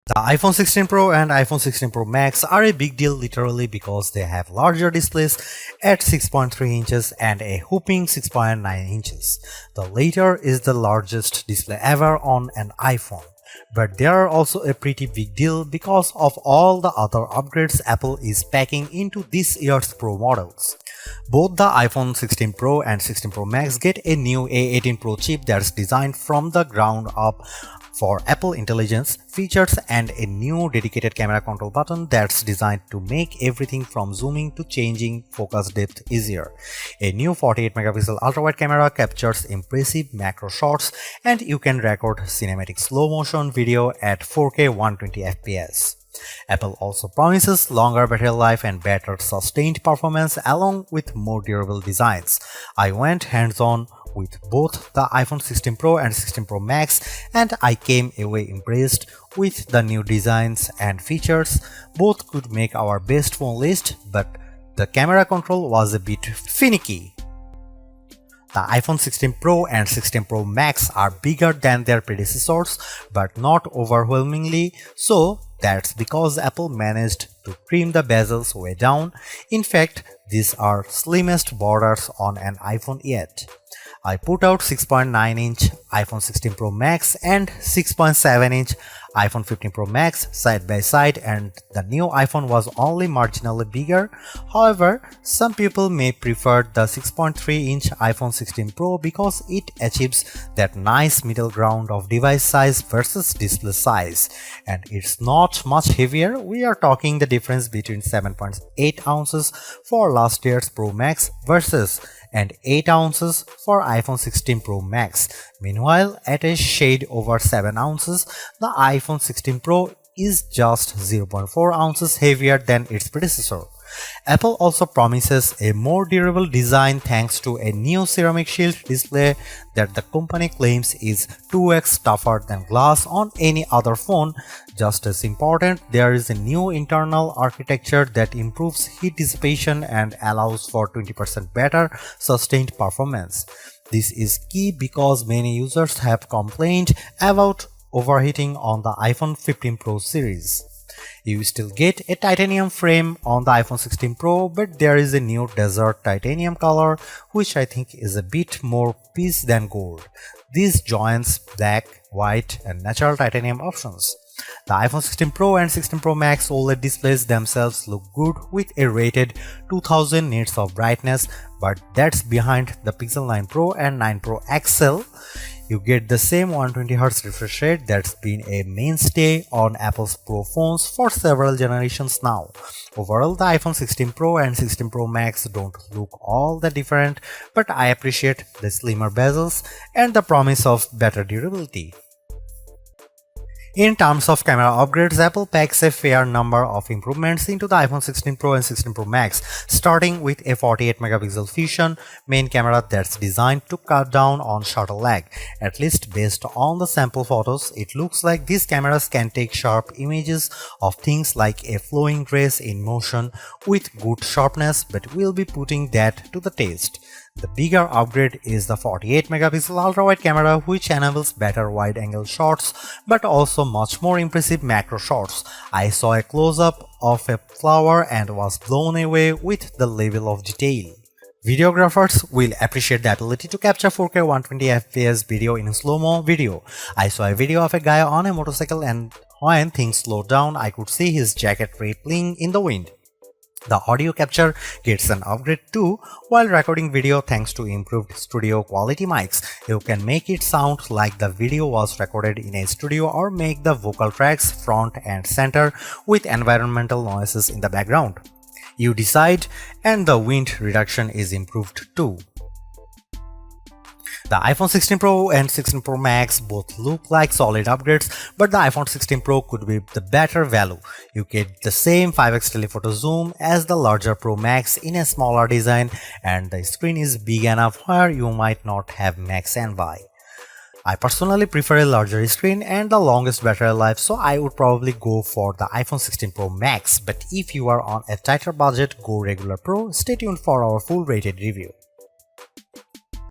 The iPhone 16 Pro and iPhone 16 Pro Max are a big deal literally because they have larger displays at 6.3 inches and a whopping 6.9 inches. The latter is the largest display ever on an iPhone. But they are also a pretty big deal because of all the other upgrades Apple is packing into this year's Pro models. Both the iPhone 16 Pro and 16 Pro Max get a new A18 Pro chip that's designed from the ground up for Apple Intelligence features and a new dedicated camera control button that's designed to make everything from zooming to changing focus depth easier. A new 48 megapixel ultra-wide camera captures impressive macro shots and you can record cinematic slow motion video at 4K 120 fps. Apple also promises longer battery life and better sustained performance along with more durable designs. I went hands-on with both the iPhone 16 Pro and 16 Pro Max and I came away impressed with the new designs and features. Both could make our best phone list, but the camera control was a bit finicky. The iPhone 16 Pro and 16 Pro Max are bigger than their predecessors, but not overwhelmingly so. That's because Apple managed to trim the bezels way down. In fact, these are slimmest borders on an iPhone yet. I put out 6.9-inch iPhone 16 Pro Max and 6.7-inch iPhone 15 Pro Max side by side and the new iPhone was only marginally bigger. However, some people may prefer the 6.3-inch iPhone 16 Pro because it achieves that nice middle ground of device size versus display size. And it's not much heavier. We are talking the difference between 7.8 ounces for last year's Pro Max versus and 8 ounces for iPhone 16 Pro Max. Meanwhile, at a shade over 7 ounces, the iPhone 16 Pro is just 0.4 ounces heavier than its predecessor. Apple also promises a more durable design thanks to a new ceramic shield display that the company claims is 2x tougher than glass on any other phone. Just as important, there is a new internal architecture that improves heat dissipation and allows for 20% better sustained performance. This is key because many users have complained about overheating on the iPhone 15 Pro series. You still get a titanium frame on the iPhone 16 Pro, but there is a new desert titanium color which I think is a bit more peace than gold. This joins black, white and natural titanium options. The iPhone 16 Pro and 16 Pro Max OLED displays themselves look good with a rated 2000 nits of brightness, but that's behind the Pixel 9 Pro and 9 Pro XL. You get the same 120Hz refresh rate that's been a mainstay on Apple's Pro phones for several generations now. Overall, the iPhone 16 Pro and 16 Pro Max don't look all that different, but I appreciate the slimmer bezels and the promise of better durability. In terms of camera upgrades, Apple packs a fair number of improvements into the iPhone 16 Pro and 16 Pro Max, starting with a 48 megapixel Fusion main camera that's designed to cut down on shutter lag. At least based on the sample photos, it looks like these cameras can take sharp images of things like a flowing dress in motion with good sharpness, but we'll be putting that to the test. The bigger upgrade is the 48 megapixel ultra-wide camera, which enables better wide-angle shots but also much more impressive macro shots. I saw a close-up of a flower and was blown away with the level of detail. Videographers will appreciate the ability to capture 4K 120 fps video in slow-mo video. I saw a video of a guy on a motorcycle and when things slowed down, I could see his jacket rippling in the wind. The audio capture gets an upgrade too. While recording video thanks to improved studio quality mics, you can make it sound like the video was recorded in a studio or make the vocal tracks front and center with environmental noises in the background. You decide, and the wind reduction is improved too. The iPhone 16 Pro and 16 Pro Max both look like solid upgrades, but the iPhone 16 Pro could be the better value. You get the same 5x telephoto zoom as the larger Pro Max in a smaller design, and the screen is big enough where you might not have max envy. I personally prefer a larger screen and the longest battery life, so I would probably go for the iPhone 16 Pro Max, but if you are on a tighter budget, go regular Pro. Stay tuned for our full rated review.